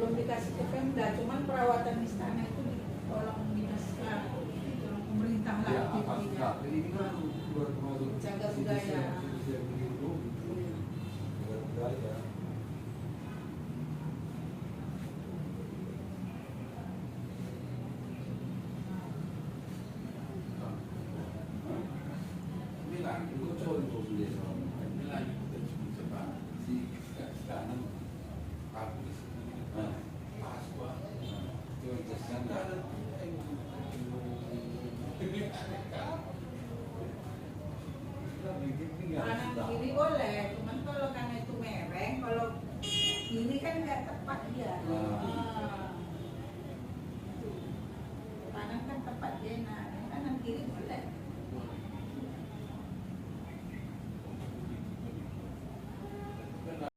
belum dikasih ke Pemda, cuman perawatan istana itu tolong dinas pemerintah Ya, lagi apa enggak? Ini kan jaga budaya. Budaya. Ini lah, itu contoh beliau. Ini lagi kita coba si sekarang habis. Pas gua. Itu jaskan ada. Kanan kiri boleh, cuman kalau karena itu mereng, kalau kiri kan nggak tepat dia. Kanan kan tepat dia, nah kanan kiri boleh.